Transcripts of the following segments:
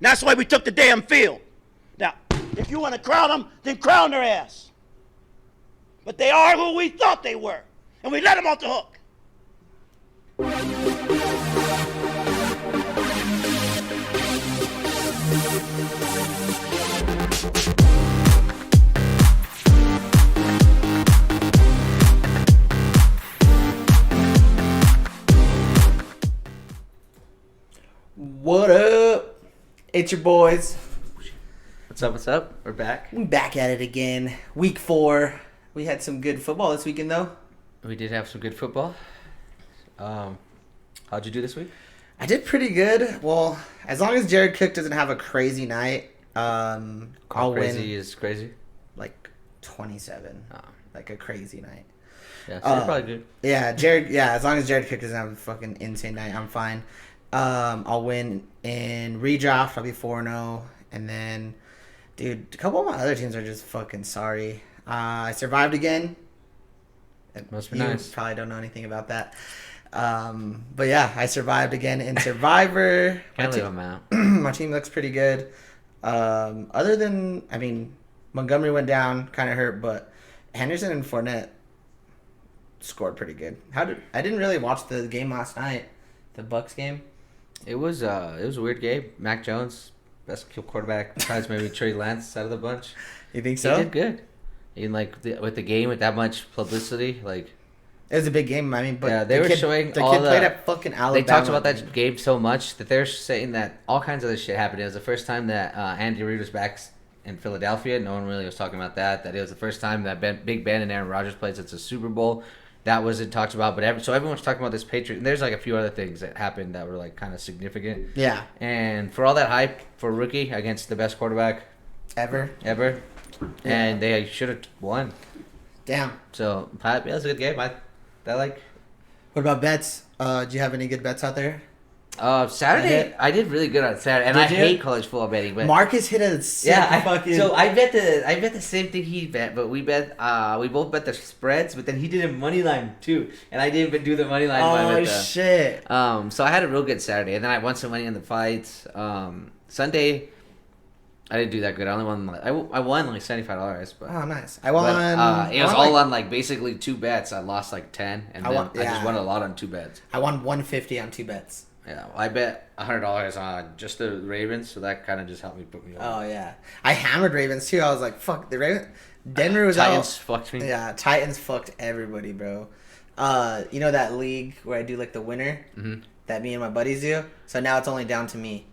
That's why we took the damn field. Now, if you want to crown them, then crown their ass. But they are who we thought they were, and we let them off the hook. What up? It's your boys. What's up? What's up? We're back. We back at it again. Week 4. We had some good football this weekend, though. We did have some good football. How'd you do this week? I did pretty good. Well, as long as Jared Cook doesn't have a crazy night, I'll Crazy win is crazy. like 27. Oh. Like a crazy night. Yeah, so you're probably good. Yeah, as long as Jared Cook doesn't have a fucking insane night, I'm fine. I'll win in redraft. I'll be 4-0. And then, dude, a couple of my other teams are just fucking sorry. I survived again. Must be You nice. probably don't know anything about that. But yeah, I survived again in Survivor. Can't leave them out. My team looks pretty good. Other than, Montgomery went down, kind of hurt, but Henderson and Fournette scored pretty good. I didn't really watch the game last night, the Bucks game. It was a weird game. Mac Jones, best quarterback besides maybe Trey Lance out of the bunch. You think He so? did good. In with the game with that much publicity, It was a big game. But yeah, they were showing the all kid played at fucking Alabama. They talked about that game so much that they're saying that all kinds of other shit happened. It was the first time that Andy Reid was back in Philadelphia. No one really was talking about that. That it was the first time that Big Ben and Aaron Rodgers played since the Super Bowl. That wasn't talked about, but so everyone's talking about this Patriot. And there's like a few other things that happened that were like kind of significant. Yeah. And for all that hype for a rookie against the best quarterback Ever. ever, and they should have won. Damn. So that was a good game. I like. What about bets? Do you have any good bets out there? Saturday, I did really good on Saturday, and Did I you? hate college football betting. But Marcus hit a sick fucking... So I bet the same thing he bet, but we both bet the spreads, but then he did a money line too, and I didn't do the money line. Oh shit! So I had a real good Saturday, and then I won some money in the fights. Sunday, I didn't do that good. I only won I won like $75, but Oh, nice. I won... it was all on like basically 2 bets. I lost like 10, and I just won a lot on 2 bets. I won 150 on 2 bets. Yeah, well, I bet $100 on just the Ravens, so that kind of just helped me put me on. Oh yeah, I hammered Ravens too. I was like, "Fuck the Ravens." Denver was Titans out. fucked me. Yeah, Titans fucked everybody, bro. You know that league where I do like the winner that me and my buddies do. So now it's only down to me.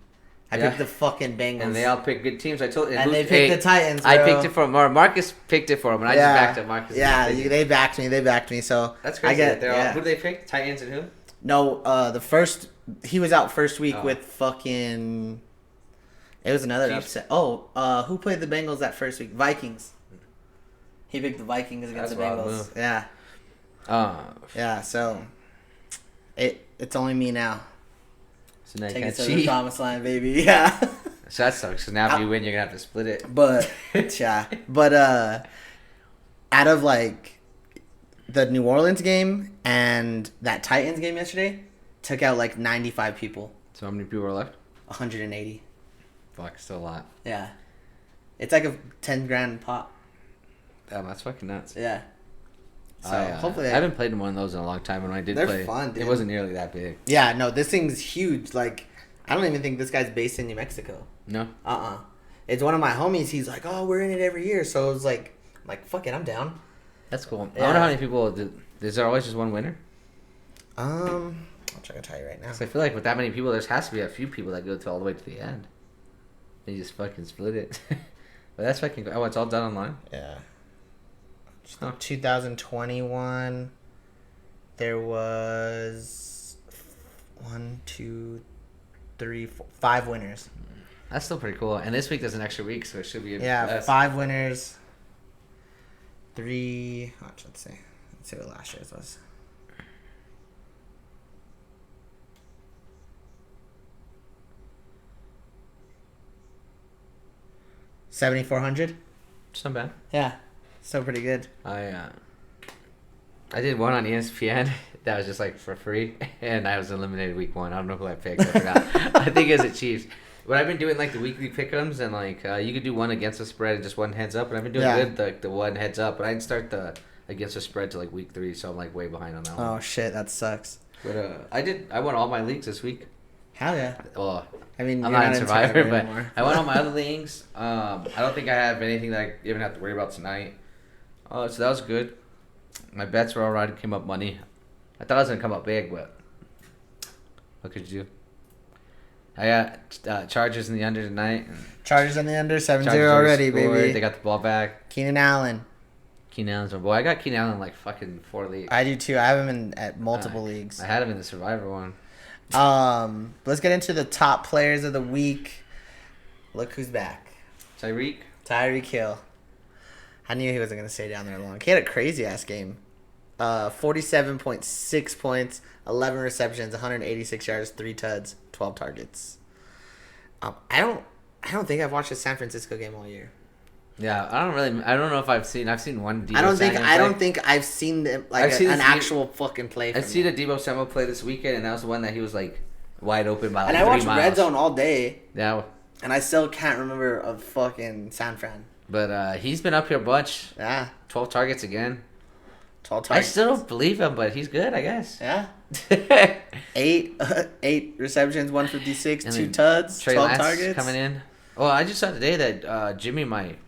I picked the fucking Bengals, And they all picked good teams. I told and they picked the Titans. Bro. I picked it for Marcus. Picked it for him, and I just backed up Marcus. Yeah, they backed me. They backed me. So That's crazy. I get. Who did they pick? Titans and who? No, the first he was out first week Oh. with fucking. It was another Chiefs? upset. Oh, who played the Bengals that first week? Vikings. He picked the Vikings against That's a the wild Bengals. move. Yeah, yeah. So, it's only me now. So now you Take it can't to the cheat. promised line, baby. Yeah. So that sucks. So now if you win, you're gonna have to split it. But out of like the New Orleans game and that Titans game yesterday, took out like 95 people. So how many people are left? 180. Fuck, still a lot. Yeah. It's like a 10 grand pop. Damn, that's fucking nuts. Yeah. So hopefully, I haven't played in one of those in a long time. And when I did They're play, fun, dude. it wasn't nearly that big. Yeah, no, this thing's huge. Like, I don't even think this guy's based in New Mexico. No. It's one of my homies. He's like, oh, we're in it every year. So it was like, fuck it, I'm down. That's cool. Yeah. I wonder how many people. Is there always just one winner? I'll try to tell you right now. 'Cause I feel like with that many people, there has to be a few people that go to all the way to the end. They just fucking split it. But that's fucking. Oh, it's all done online. Yeah. Huh. 2021, there was 5 winners. That's still pretty cool. And this week there's an extra week, so it should be. Yeah, 5 winners. 3. Let's see what last year's was. $7,400. It's not bad. Yeah, still pretty good. I did one on ESPN that was just like for free, and I was eliminated week 1. I don't know who I picked. I forgot. I think it was the Chiefs. But I've been doing like the weekly pick'ems, and like you could do one against the spread and just one heads up. And I've been doing Yeah. good the one heads up, but I didn't start the against the spread to like week 3, so I'm like way behind on that one. Oh shit, that sucks. But I won all my leagues this week. Hell yeah. Well, I mean, I'm you're not in Survivor, but anymore. I won all my other leagues. I don't think I have anything that I even have to worry about tonight. So that was good. My bets were alright. Came up money. I thought I was gonna come up big, but what could you do? I got Chargers in the under tonight. Chargers on the under, 7-0 Chargers already, scored. baby. They got the ball back. Keenan Allen. Keenan Allen's my boy. I got Keenan Allen in like fucking 4 leagues. I do too. I have him at multiple leagues. I had him in the Survivor one. Let's get into the top players of the week. Look who's back. Tyreek. Tyreek Hill. I knew he wasn't going to stay down there long. He had a crazy-ass game. 47.6 points, 11 receptions, 186 yards, 3 tuds, 12 targets. I don't think I've watched a San Francisco game all year. Yeah, I don't know if I've seen one. Debo I don't Samuel play. think I've seen them I've seen an this- actual fucking play. I From see him. the Debo Samuel play this weekend, and that was the one that he was like wide open by like And I 3 watched miles. Red Zone all day, Yeah, and I still can't remember of fucking San Fran. but he's been up here a bunch. Yeah, 12 targets again. 12 I targets. still don't believe him, but he's good, I guess. Yeah. 8 receptions, 156, And 2 then tuds, Trey 12 Lance targets. coming in. Well, I just saw today that Jimmy might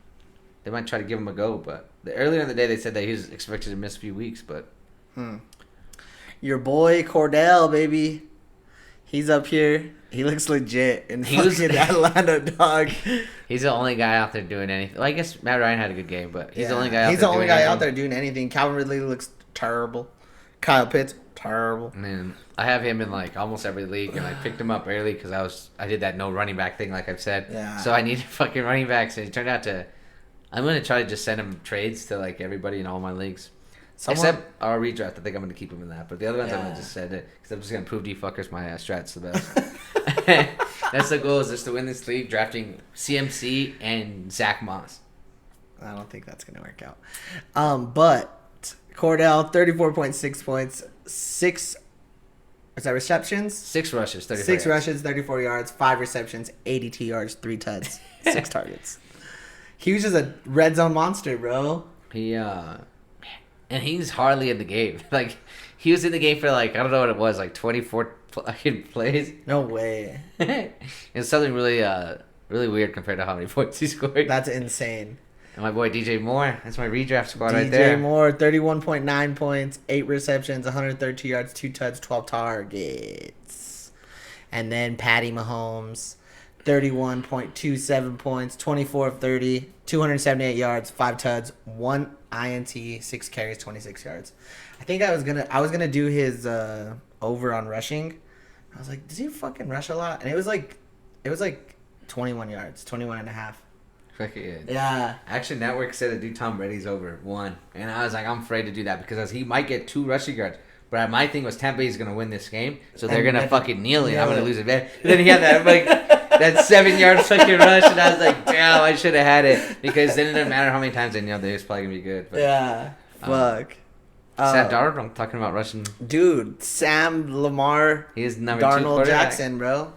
try to give him a go, but earlier in the day they said that he was expected to miss a few weeks, but Your boy Cordell, baby. He's up here. He looks legit in He was- fucking Atlanta, dog. he's the only guy out there doing anything. Well, I guess Matt Ryan had a good game, but he's the only guy out He's there the only doing guy out anything. there doing anything. Calvin Ridley looks terrible. Kyle Pitts, terrible. Man, I have him in like almost every league, and I picked him up early because I did that no running back thing, like I've said. Yeah. So I needed fucking running backs, and it turned out to. I'm gonna try to just send him trades to like everybody in all my leagues, except our redraft. I think I'm gonna keep him in that, but the other ones I'm Yeah. gonna just send it because I'm just gonna prove to you fuckers my strat's the best. That's the goal, is just to win this league, drafting CMC and Zach Moss. I don't think that's gonna work out. But Cordell, 34.6 points, 6. Is that receptions? 6 rushes, 34 6 yards. rushes, 34 yards, 5 receptions, 82 yards, 3 tuds, 6 targets. He was just a red zone monster, bro. He and he's hardly in the game. Like he was in the game for like I don't know what it was, like 24 fucking plays. No way. It's something really really weird compared to how many points he scored. That's insane. And my boy DJ Moore, that's my redraft squad right DJ there. Moore, 31.9 points, 8 receptions, 132 yards, 2 tuds, 12 targets. And then Patty Mahomes, 31.27 points, 24 of 30, 278 yards, 5 tuds, 1 INT, 6 carries, 26 yards. I think I was gonna do his over on rushing. I was like, does he fucking rush a lot? And it was like 21 yards, 21 and a half. Fucking- Yeah. Action Network said to do Tom Brady's over 1, and I was like, I'm afraid to do that because he might get 2 rushing yards. But my thing was Tampa Bay's gonna win this game, so they're And gonna then- fucking kneel it. I'm kneel gonna it. lose it. Then he had that like that 7-yard fucking rush, and I was like, damn, I should have had it because then it didn't matter how many times they kneeled, they was probably gonna be good. But Yeah. Fuck. Sam Darnold, I'm talking about rushing. Dude, Sam Lamar He is number 2 Darnold quarterback. Jackson, bro.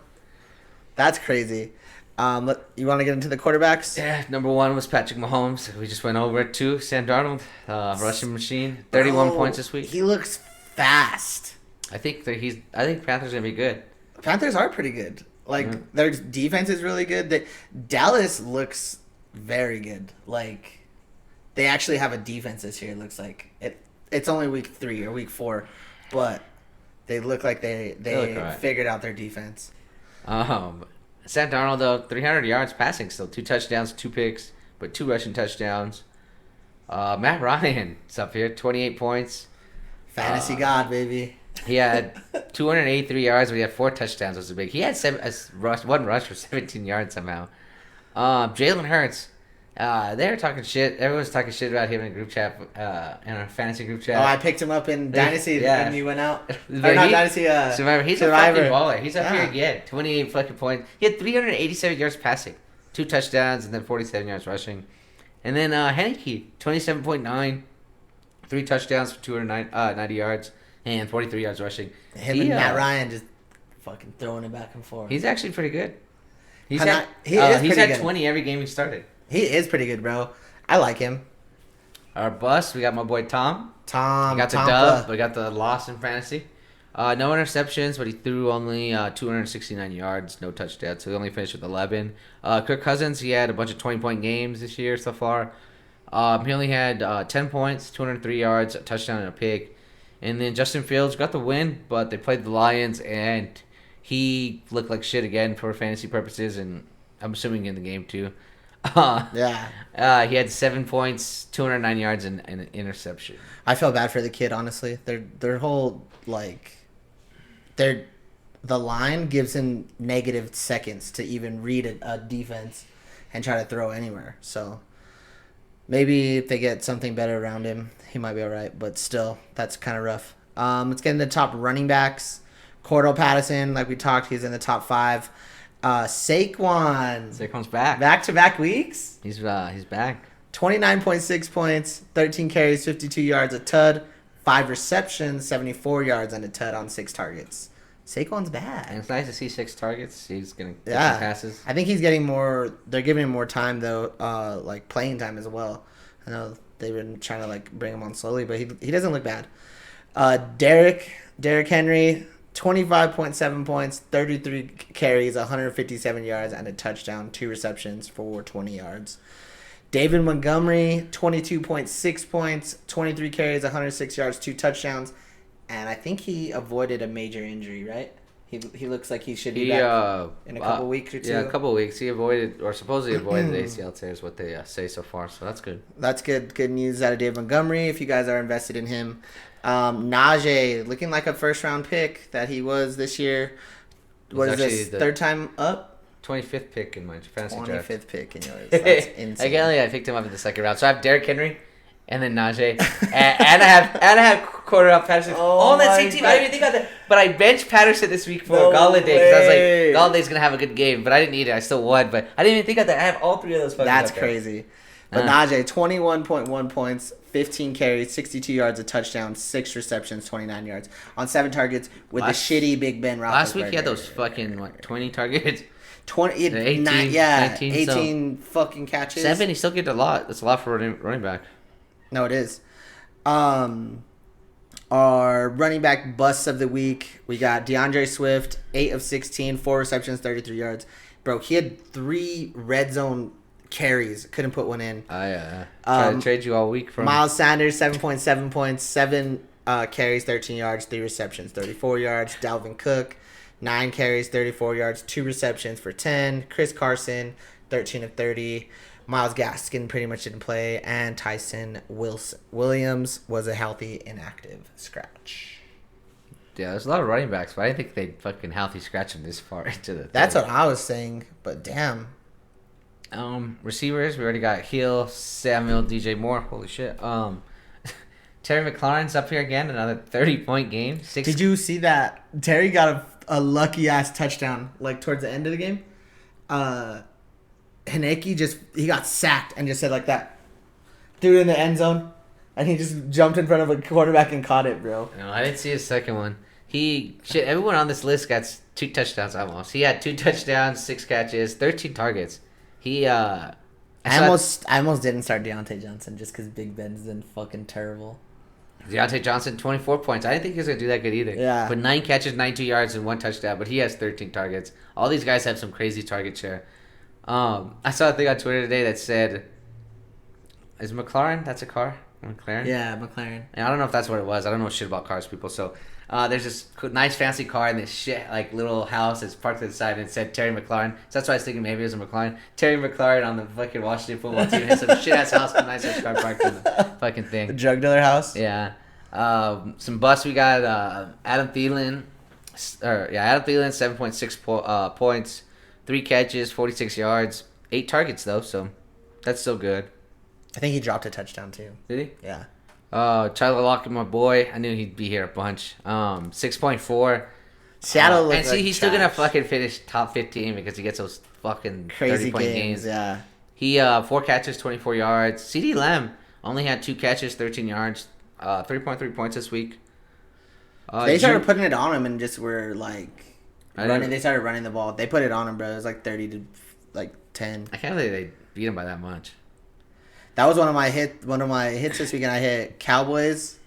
That's crazy. You want to get into the quarterbacks? Yeah, number 1 was Patrick Mahomes. We just went over it. 2, Sam Darnold, rushing machine, 31 Bro, points this week. He looks fast. I think Panthers gonna be good. Panthers are pretty good. Like their defense is really good. Dallas looks very good. Like they actually have a defense this year. It looks like it's only week 3 or week 4, but they look like they look alright. figured out their defense. Sam Darnold though, 300 yards passing still, 2 touchdowns, 2 picks, but 2 rushing touchdowns. Matt Ryan is up here, 28 points. Fantasy God, baby. He had 283 yards, but he had 4 touchdowns. Was big. He had 1 rush for 17 yards somehow. Jalen Hurts. They're talking shit. Everyone's talking shit about him in a group chat, in our fantasy group chat. Oh, I picked him up in Dynasty Yeah. when you went out. Or But not he- Dynasty, Survivor. He's Survivor. a fucking baller. He's up Yeah. here again. 28 fucking points. He had 387 yards passing, 2 touchdowns, and then 47 yards rushing. And then Heineke, 27.9, 3 touchdowns for 290 yards, and 43 yards rushing. Him He, and Matt Ryan just fucking throwing it back and forth. He's actually pretty good. He's Kinda- had he is he's pretty had good. 20 every game he started. He is pretty good, bro. I like him. Our bust, we got my boy Tom. Tom. He got the Tampa. dub, but got the loss in fantasy. No interceptions, but he threw only 269 yards, no touchdowns, so he only finished with 11. Kirk Cousins, he had a bunch of 20-point games this year so far. He only had 10 points, 203 yards, a touchdown, and a pick. And then Justin Fields got the win, but they played the Lions, and he looked like shit again for fantasy purposes, and I'm assuming in the game too. Yeah. He had 7 points, 209 yards, and an interception. I feel bad for the kid, honestly. Their whole the line gives him negative seconds to even read a defense and try to throw anywhere. So maybe if they get something better around him, he might be all right. But still, that's kind of rough. Let's get into top running backs. Cordell Patterson, like we talked, he's in the top 5. Saquon's back. Back-to-back weeks. He's back. 29.6 points, 13 carries, 52 yards, a tud, 5 receptions, 74 yards, and a tud on 6 targets. Saquon's back. And it's nice to see 6 targets. He's gonna get Yeah. some passes. I think he's getting more. They're giving him more time though, like playing time as well. I know they've been trying to like bring him on slowly, but he doesn't look bad. Derrick Henry, 25.7 points, 33 carries, 157 yards, and a touchdown, 2 receptions for 20 yards. David Montgomery, 22.6 points, 23 carries, 106 yards, 2 touchdowns, and I think he avoided a major injury, right? He looks like he should be back in a couple weeks or two. Yeah, a couple weeks. He avoided, or supposedly avoided the ACL tear is what they say so far, so that's good. That's good. Good news out of David Montgomery if you guys are invested in him. Najee, looking like a first-round pick that he was this year. What is this, third time up? 25th pick in my fantasy draft. 25th pick in yours. That's insane. I picked him up in the second round. So I have Derrick Henry, and then Najee, and I have Cordell Patterson. Oh on that my same team. God. I didn't even think about that. But I benched Patterson this week for No Galladay because I was way. like, Galladay's gonna have a good game, but I didn't need it. I still won, but I didn't even think of that. I have all 3 of those. That's up there. crazy. But Najee, 21.1 points, 15 carries, 62 yards, a touchdown, 6 receptions, 29 yards on 7 targets with the shitty Big Ben Roethlisberger. Last week he had those fucking 20 targets. 18, 18 fucking catches. 7. He still get a lot. That's a lot for running back. No, it is. Our running back busts of the week, we got DeAndre Swift, 8 of 16, 4 receptions, 33 yards. Bro, he had 3 red zone carries. Couldn't put one in. I tried to trade you all week for Miles Sanders, 7.7 points, 7 carries, 13 yards, 3 receptions, 34 yards. Dalvin Cook, 9 carries, 34 yards, 2 receptions for 10. Chris Carson, 13 of 30. Myles Gaskin pretty much didn't play. And Tyson Williams was a healthy, inactive scratch. Yeah, there's a lot of running backs, but I didn't think they'd fucking healthy scratch him this far into the That's thing. what I was saying, but damn. Receivers, we already got Hill, Samuel, DJ Moore. Holy shit. Terry McLaurin's up here again, another 30-point game. Did you see that? Terry got a lucky-ass touchdown, like, towards the end of the game. Heineke he got sacked and just said like that. Threw it in the end zone, and he just jumped in front of a quarterback and caught it, bro. No, I didn't see his second one. Everyone on this list got 2 touchdowns almost. He had 2 touchdowns, 6 catches, 13 targets. I almost didn't start Deontay Johnson just because Big Ben's been fucking terrible. Deontay Johnson, 24 points. I didn't think he was going to do that good either. Yeah. But 9 catches, 92 yards, and 1 touchdown. But he has 13 targets. All these guys have some crazy target share. I saw a thing on Twitter today that said, is McLaren, that's a car? McLaren? Yeah, McLaren. And I don't know if that's what it was. I don't know shit about cars, people. So there's this nice fancy car in this shit like little house that's parked to the side, and it said Terry McLaurin. So that's why I was thinking maybe it was a McLaren. Terry McLaurin on the fucking Washington football team has some shit ass house with a nice ass car parked in the fucking The thing. drug dealer house. Yeah. Some busts. We got Adam Thielen. Adam Thielen, 7.6 points, 3 catches, 46 yards, 8 targets though. So that's still good. I think he dropped a touchdown too. Did he? Yeah. Tyler Lockett, my boy. I knew he'd be here a bunch. 6.4. Seattle looks and see, like he's still gonna trash. fucking finish top 15 because he gets those fucking Crazy 30-point games. Yeah. He 4 catches, 24 yards. CeeDee Lamb only had 2 catches, 13 yards, 3.3 points this week. They started putting it on him and just were like They started running the ball. They put it on him, bro. It was like 30 to like 10. I can't believe they beat him by that much. That was one of my hits this weekend. I hit Cowboys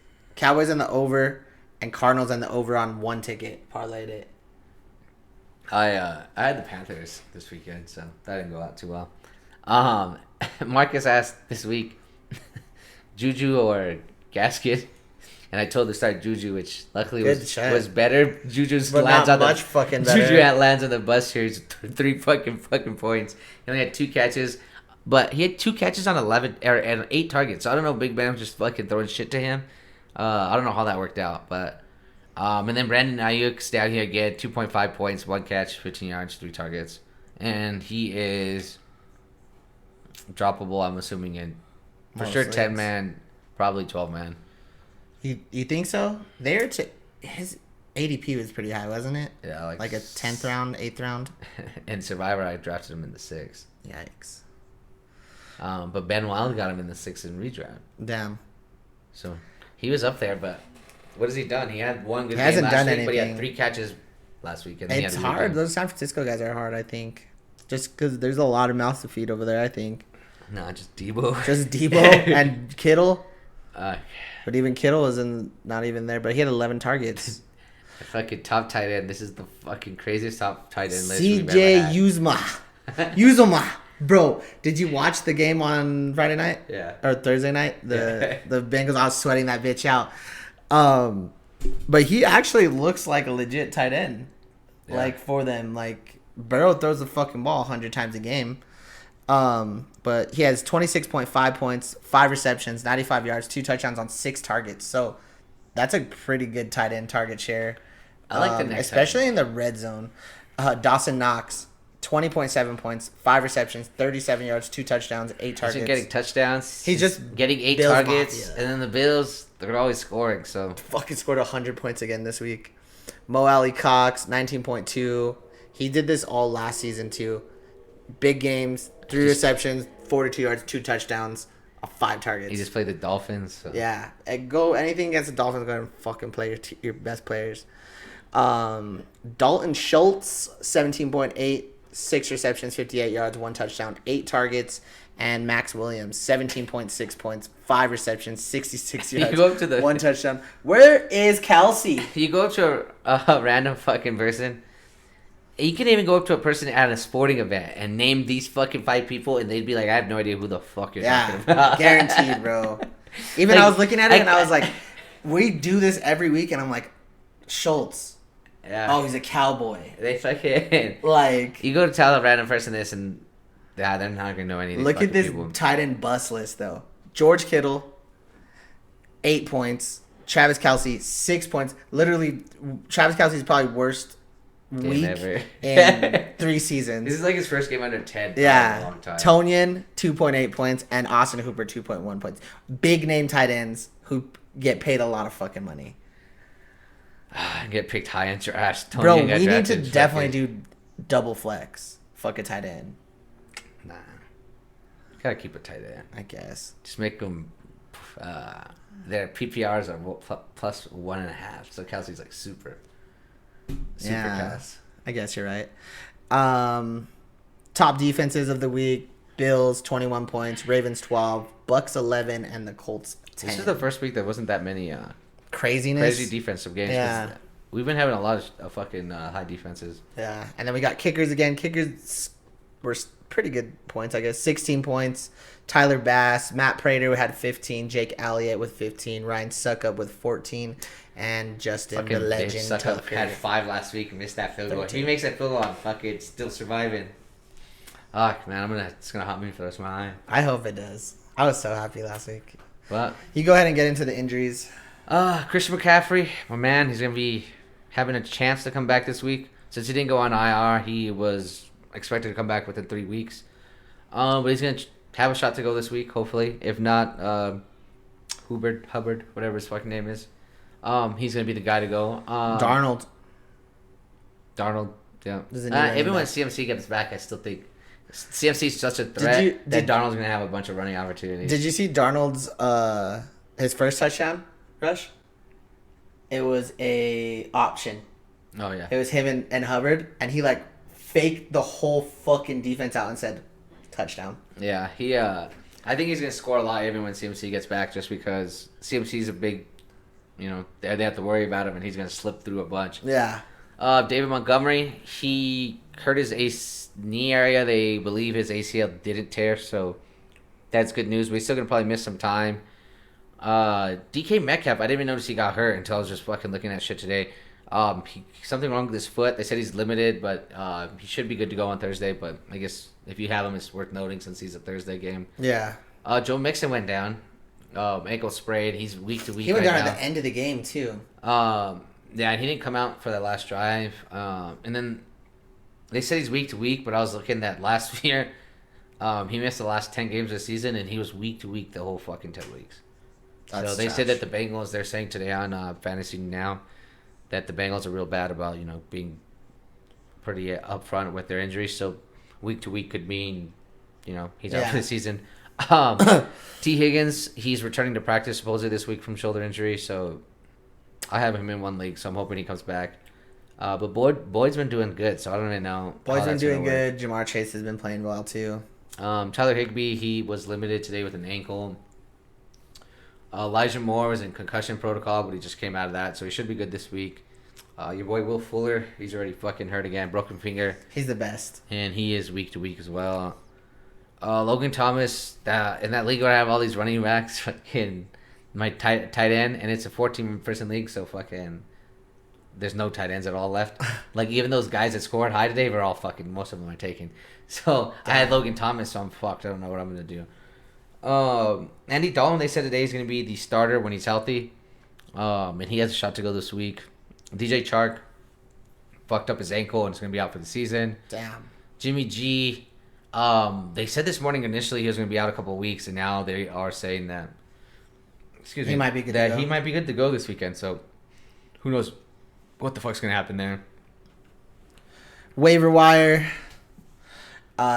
in the over, and Cardinals in the over on one ticket. Parlayed it. I had the Panthers this weekend, so that didn't go out too well. Marcus asked this week, Juju or Gasket, and I told him to start Juju, which luckily was better. Juju's But lands not on much the fucking better. Juju lands on the bus here. He's 3 fucking points. He only had 2 catches, but he had 2 catches on 11 and 8 targets. So I don't know. Big Ben was just fucking throwing shit to him. I don't know how that worked out, but. And then Brandon Ayuk's down here again, 2.5 points, 1 catch, 15 yards, 3 targets. And he is droppable, I'm assuming, in for Most sure leagues. 10-man, probably 12-man. You think so? His ADP was pretty high, wasn't it? Yeah, Like a 10th round, 8th round. In Survivor, I drafted him in the 6th. Yikes. But Ben Wild got him in the 6th in redraft. Damn. So he was up there, but what has he done? He had one good He game hasn't last done week, but he had anything. 3 catches last week. And It's hard. Those San Francisco guys are hard, I think. Just because there's a lot of mouths to feed over there, I think. No, just Debo. Just Debo and Kittle. Uh, But even Kittle was not even there. But he had 11 targets. the fucking top tight end. This is the fucking craziest top tight end list we've ever CJ had. Uzoma. Bro, did you watch the game on Friday night? Yeah. Or Thursday night? Yeah. The Bengals, I was sweating that bitch out. But he actually looks like a legit tight end. Yeah. Like, for them. Like, Burrow throws the fucking ball 100 times a game. But he has 26.5 points, 5 receptions, 95 yards, 2 touchdowns on 6 targets. So that's a pretty good tight end target share. I like the next especially in the red zone. Dawson Knox, 20.7 points, 5 receptions, 37 yards, 2 touchdowns, 8 He's targets. just getting touchdowns. He's just getting 8 Bills targets, Mafia. and then the Bills, they're always scoring. So Fucking scored 100 points again this week. Mo Alley Cox, 19.2. He did this all last season too. Big games, 3 receptions, 42 yards, 2 touchdowns, 5 targets. he just played the Dolphins. So. Yeah, go anything against the Dolphins. Go and fucking play your best players. Dalton Schultz, 17.8, 6 receptions, 58 yards, 1 touchdown, 8 targets, and Max Williams, 17.6 points, 5 receptions, 66 You yards, go up to the- 1 touchdown. Where is Kelsey? You go up to a random fucking person. You can even go up to a person at a sporting event and name these fucking 5 people, and they'd be like, "I have no idea who the fuck you're talking Yeah, about." guaranteed, bro. Even Like- I was looking at it and I was like, we do this every week, and I'm like, Schultz. Yeah. Oh, he's a cowboy. They fucking. Like, You go to tell a random person this, and yeah, they're not gonna know any of these look at fucking this people. tight end bus list, though. George Kittle, 8 points. Travis Kelsey, 6 points. Literally, Travis Kelsey's probably worst Game week ever. in 3 seasons. This is like his first game under 10 in a Yeah. long time. Tonyan, 2.8 points, and Austin Hooper, 2.1 points. Big name tight ends who get paid a lot of fucking money. Get picked high in trash. Tony Bro, got we need to drafted definitely fucking- do double flex. Fuck a tight end, Nah. Gotta keep it tight end. I guess. Just make them. Their PPRs are plus 1.5. So Kelsey's like super Yeah. pass. I guess you're right. Top defenses of the week: Bills 21 points, Ravens 12, Bucks 11, and the Colts 10. This is the first week there wasn't that many Craziness. crazy defensive games. 'cause Yeah. We've been having a lot of fucking high defenses. Yeah, and then we got kickers again. Kickers were pretty good points, I guess. 16 points. Tyler Bass, Matt Prater had 15, Jake Elliott with 15, Ryan Suckup with 14, and Justin Fucking the bitch Legend suck up. Tucker. Had 5 last week and missed that field goal. If 13. he makes that field goal, I'm fucking still surviving. Fuck, man, it's gonna haunt me for the rest of my life. I hope it does. I was so happy last week. But You go ahead and get into the injuries. Christian McCaffrey, my man, he's gonna be having a chance to come back this week. Since he didn't go on IR, he was expected to come back within 3 weeks. But he's gonna have a shot to go this week, hopefully. If not, Hubbard, whatever his fucking name is, he's gonna be the guy to go. Darnold. Yeah. Doesn't need running Even when back. CMC gets back, I still think CMC is such a threat that did- Darnold's gonna have a bunch of running opportunities. Did you see Darnold's his first touchdown rush? It was a option. Oh yeah. It was him and Hubbard, and he like faked the whole fucking defense out and said, touchdown. Yeah, he. I think he's gonna score a lot even when CMC gets back, just because CMC's a big, they have to worry about him, and he's gonna slip through a bunch. Yeah. David Montgomery, he hurt his knee area. They believe his ACL didn't tear, so that's good news. But he's still gonna probably miss some time. DK Metcalf, I didn't even notice he got hurt until I was just fucking looking at shit today. Something wrong with his foot. They said he's limited, but he should be good to go on Thursday. But I guess if you have him, it's worth noting since he's a Thursday game. Yeah. Joe Mixon went down, ankle sprain. He's week to week. He went right down now. at the end of the game too. Yeah, he didn't come out for that last drive. And then they said he's week to week, but I was looking at last year. He missed the last 10 games of the season, and he was week to week the whole fucking 10 weeks. That's so they said trash. that the Bengals, they're saying today on Fantasy Now that the Bengals are real bad about, being pretty upfront with their injuries. So week to week could mean, he's out for the season. T. Higgins, he's returning to practice supposedly this week from shoulder injury. So I have him in one league, so I'm hoping he comes back. But Boyd's been doing good, so I don't even know. Boyd's been doing good. Jamar Chase has been playing well too. Tyler Higbee, he was limited today with an ankle. Elijah Moore was in concussion protocol, but he just came out of that, so he should be good this week. Your boy Will Fuller, he's already fucking hurt again, broken finger, He's the best. and he is week to week as well. Logan Thomas, in that league where I have all these running backs, fucking my tight end, and it's a 14-person league, so fucking there's no tight ends at all left. Like even those guys that scored high today were all fucking, most of them are taken. So I had Logan Thomas, so I'm fucked. I don't know what I'm gonna do. Andy Dalton, they said today is going to be the starter when he's healthy. And he has a shot to go this week. DJ Chark fucked up his ankle and is going to be out for the season. Damn. Jimmy G, they said this morning initially he was going to be out a couple of weeks, and now they are saying that, He might be good to go. he might be good to go this weekend. So who knows what the fuck's going to happen there. Waiver wire.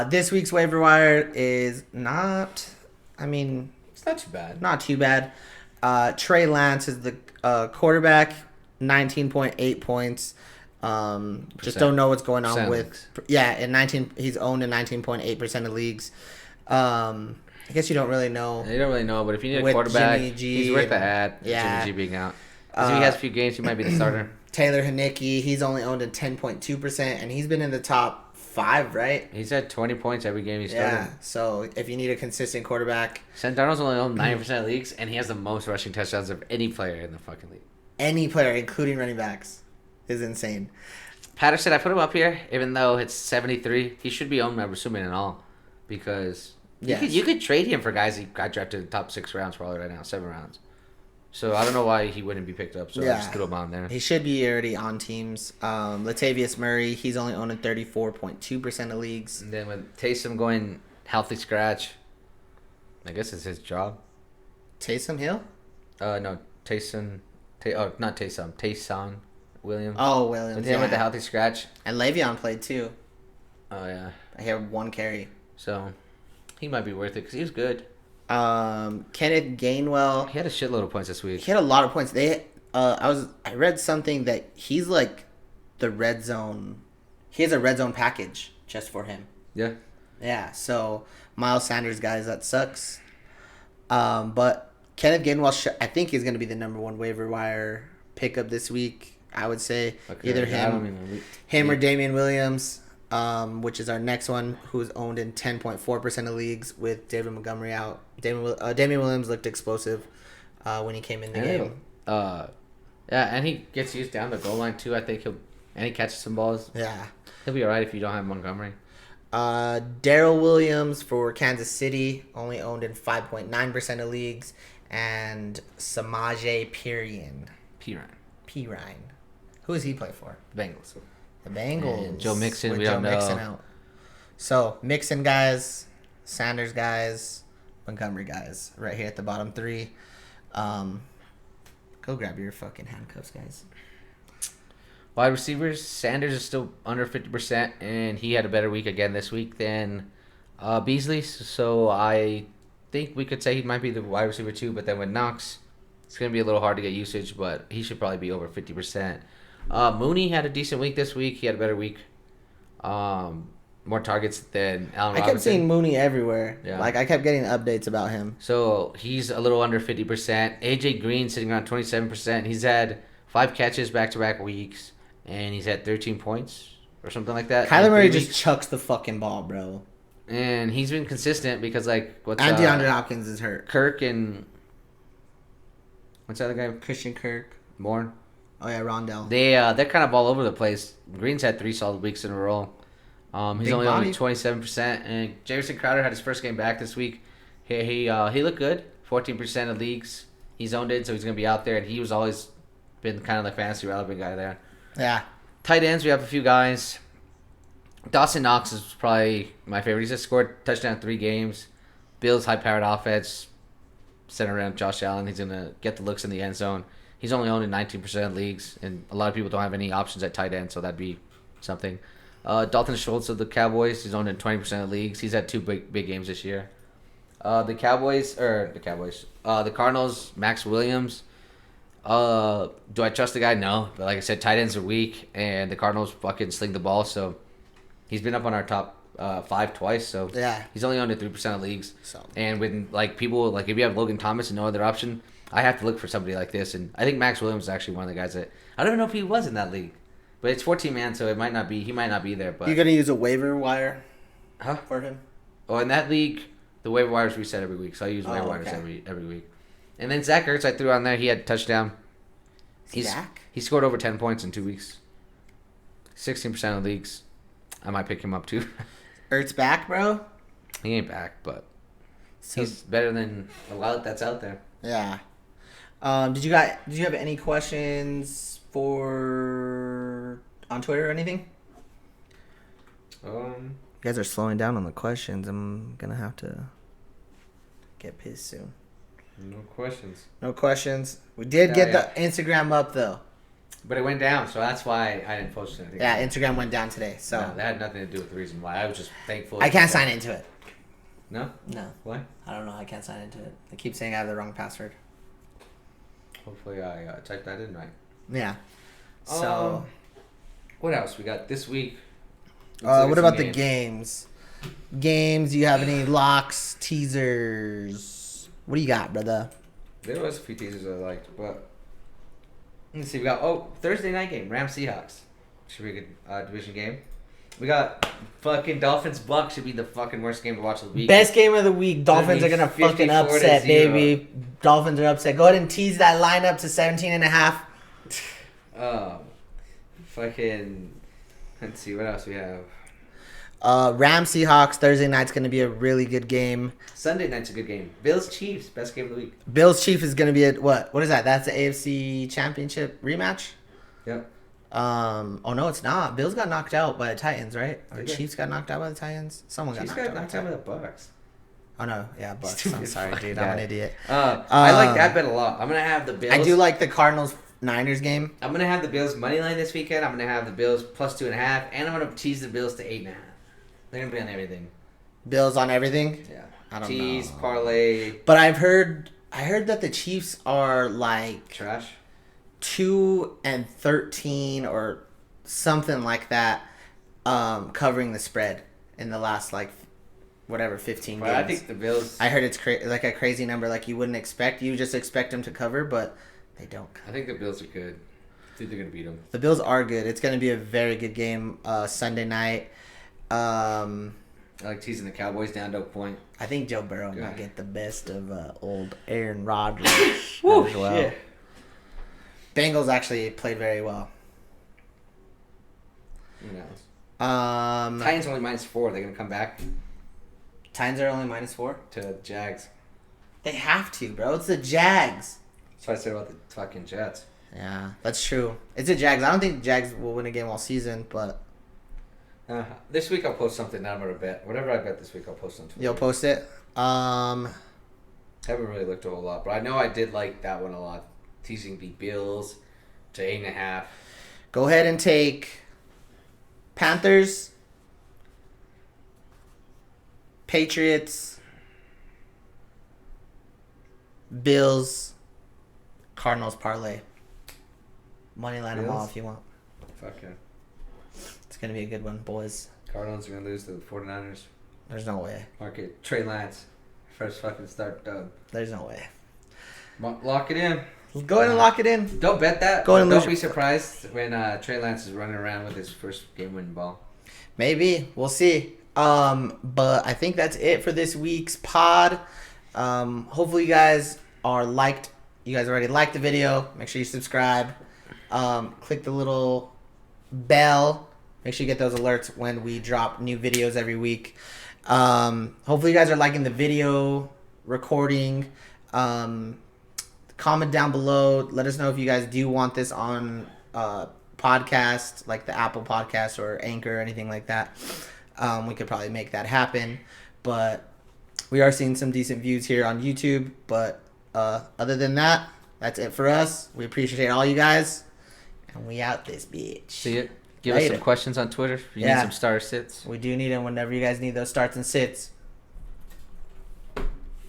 This week's waiver wire is not... It's not too bad. Not too bad. Trey Lance is the quarterback, 19.8 points. Just don't know what's going on with. Leagues. Yeah, in 19, he's owned in 19.8% of leagues. I guess you don't really know. You don't really know, but if you need a With quarterback, Jimmy G he's worth the and- ad. yeah. Jimmy G being out. 'Cause if he has a few games, he might be the starter. Taylor Haneke, he's only owned in 10.2%, and he's been in the top 5, right? He's had 20 points every game he's started. Yeah. So if you need a consistent quarterback, Sam Darnold's only owned 90% of leagues, and he has the most rushing touchdowns of any player in the fucking league. any player, including running backs, is insane. Patterson, I put him up here, even though it's 73. He should be owned, I'm assuming, and all, because Yes. you could trade him for guys he got drafted in the top 6 rounds probably right now, 7 rounds. So I don't know why he wouldn't be picked up. So I just threw him on there. He should be already on teams. Latavius Murray, he's only owned in 34.2% of leagues. And then with Taysom going healthy scratch, I guess it's his job. Taysom Hill? No, Taysom. Not Taysom. Taysom Williams. Oh, Williams. With him with the healthy scratch. And Le'Veon played too. Oh yeah. He had 1 carry. So he might be worth it because he was good. Kenneth Gainwell. He had a shitload of points this week. He had a lot of points. I read something that he's like the red zone. He has a red zone package just for him. Yeah. Yeah. So Miles Sanders, guys, that sucks. But Kenneth Gainwell, I think he's going to be the number 1 waiver wire pickup this week. I would say either him or Damian Williams, which is our next one, who's owned in 10.4% of leagues with David Montgomery out. Damian Williams looked explosive when he came in the game. Yeah, and he gets used down the goal line too. I think he catches some balls. Yeah. He'll be alright if you don't have Montgomery. Darrell Williams for Kansas City, only owned in 5.9% of leagues, and Samaje Perine. Who does he play for? Bengals. The Bengals. And Joe Mixon, with we don't know. Mixon out. So Mixon guys, Sanders guys, Montgomery guys, right here at the bottom 3. Go grab your fucking handcuffs, guys. Wide receivers, Sanders is still under 50%, and he had a better week again this week than Beasley. So I think we could say he might be the wide receiver too. But then with Knox, it's going to be a little hard to get usage, but he should probably be over 50%. Mooney had a decent week this week. He had a better week. More targets than Allen I Robinson. kept seeing Mooney everywhere. Yeah. Like I kept getting updates about him. So he's a little under 50%. AJ Green sitting around 27%. He's had 5 catches back-to-back weeks, and he's had 13 points or something like that. Kyler in Murray 3 just weeks. chucks the fucking ball, bro. And he's been consistent because, like, what's And DeAndre Hopkins is hurt. Kirk and what's the other guy? Christian Kirk. Bourne. Oh yeah, Rondell. They're kind of all over the place. Green's had 3 solid weeks in a row. He's Big only body. 27%, and Jameson Crowder had his first game back this week. He looked good. 14% of leagues he's owned it, so he's gonna be out there. And he was always been kind of the fantasy relevant guy there. Yeah. Tight ends, we have a few guys. Dawson Knox is probably my favorite. He's just scored touchdown 3 games. Bills high-powered offense, center around Josh Allen. He's gonna get the looks in the end zone. He's only owned in 19% of leagues, and a lot of people don't have any options at tight end, so that'd be something. Dalton Schultz of the Cowboys, he's owned in 20% of leagues. He's had 2 big games this year. The Cardinals, Max Williams. Do I trust the guy? No, but like I said, tight ends are weak, and the Cardinals fucking sling the ball, so he's been up on our top 5 twice. So Yeah. he's only owned in 3% of leagues. So. And when like people like if you have Logan Thomas and no other option, I have to look for somebody like this, and I think Max Williams is actually one of the guys that I don't even know if he was in that league. But it's 14 man, so it might not be. He might not be there. But You gonna use a waiver wire huh? for him? Oh, in that league, the waiver wires reset every week, so I use waiver wires okay. every week. And then Zach Ertz, I threw on there. He had a touchdown. Zach? He scored over 10 points in 2 weeks. 16% of leagues. I might pick him up too. Ertz back, bro. He ain't back, but So he's better than a lot that's out there. yeah. Did you have any questions for on Twitter or anything? You guys are slowing down on the questions. I'm gonna have to get pissed soon. No questions. No questions. We did get the Instagram up though. But it went down, so that's why I didn't post anything. Yeah, Instagram went down today, so No, that had nothing to do with the reason why. I was just thankful. I can't sign into it. No? No, Why? I don't know. I can't sign into it. They keep saying I have the wrong password. Hopefully I typed that in right. Yeah. So, What else we got this week? what about the games? Games? Do you have any locks, teasers? What do you got, brother? There was a few teasers I liked, but let's see. We got Thursday night game, Rams Seahawks. Should be a good division game. We got fucking Dolphins Bucks. Should be the fucking worst game to watch of the week. Best game of the week. Dolphins are Gonna gonna be fucking 54 to upset, 0. baby. Dolphins are upset. Go ahead and tease that lineup to 17.5. Fucking. Let's see what else we have. Rams Seahawks Thursday night's gonna be a really good game. Sunday night's a good game. Bills Chiefs, best game of the week. Bills Chiefs is gonna be a what? What is that? That's the AFC Championship rematch. Yep. Oh no, it's not. Bills got knocked out by the Titans, right? Or Did they? Chiefs got knocked out by the Titans. Someone got Chiefs knocked got out. knocked by out the by Titans. the Bucks. Oh no, yeah, Bucks. I'm Stupid sorry, fucking dude. guy. I'm an idiot. I like that bet a lot. I'm gonna have the Bills. I do like the Cardinals Niners game. I'm gonna have the Bills money line this weekend. I'm gonna have the Bills plus 2.5, and I'm gonna tease the Bills to 8.5. They're gonna be on everything. Bills on everything. Yeah. I don't Tease, know. parlay, But I heard that the Chiefs are like trash. 2-13 or something like that, covering the spread in the last like whatever 15 But games. I think the Bills. I heard it's like a crazy number, like you wouldn't expect. You just expect them to cover, but they don't. I think the Bills are good. I think they're gonna beat them. The Bills are good. It's going to be a very good game Sunday night. I like teasing the Cowboys down to a point. I think Joe Burrow Good. might get the best of old Aaron Rodgers Woo, as well. shit. Bengals actually played very well. Who knows? Titans Titans only -4. They're gonna come back are only -4. to Jags. They have to, bro. It's the Jags. That's what I said about the fucking Jets. Yeah, that's true. It's the Jags. I don't think the Jags will win a game all season, but This week I'll post something that I'm gonna bet. Whatever I bet this week, I'll post on Twitter. you'll post it. Haven't really looked a whole lot, but I know I did like that one a lot. Teasing the Bills to 8.5. Go ahead and take Panthers, Patriots, Bills, Cardinals parlay. Money line them all Bills? if you want. Fuck yeah. It's gonna be a good one, boys. Cardinals are gonna lose to the 49ers. There's no way. Market Trey Lance. First fucking start dub. There's no way. Lock it in. Go ahead and lock it in. Don't bet that. Go ahead and Don't lose be your- surprised when Trey Lance is running around with his first game-winning ball. Maybe. We'll see. But I think that's it for this week's pod. Hopefully you guys are liked. You guys already liked the video. Make sure you subscribe. Click the little bell. Make sure you get those alerts when we drop new videos every week. Hopefully you guys are liking the video recording. Comment down below. Let us know if you guys do want this on podcast, like the Apple Podcast or Anchor or anything like that. We could probably make that happen. But we are seeing some decent views here on YouTube. But other than that, that's it for us. We appreciate all you guys. And we out this bitch. See it. Give us Later. some questions on Twitter if you need Yeah. some star sits. We do need them whenever you guys need those starts and sits.